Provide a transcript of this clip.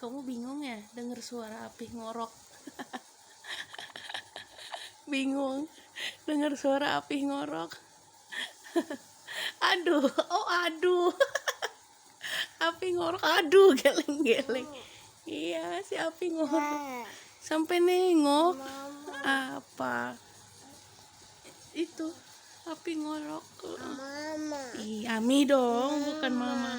Kamu bingung ya denger suara api ngorok? Bingung denger suara api ngorok? Aduh, oh aduh. Api ngorok, aduh, geleng-geleng. Iya, si api ngorok. Sampai nengok. Apa? Itu api ngorok. Mama. Ih, Ami dong, bukan mama.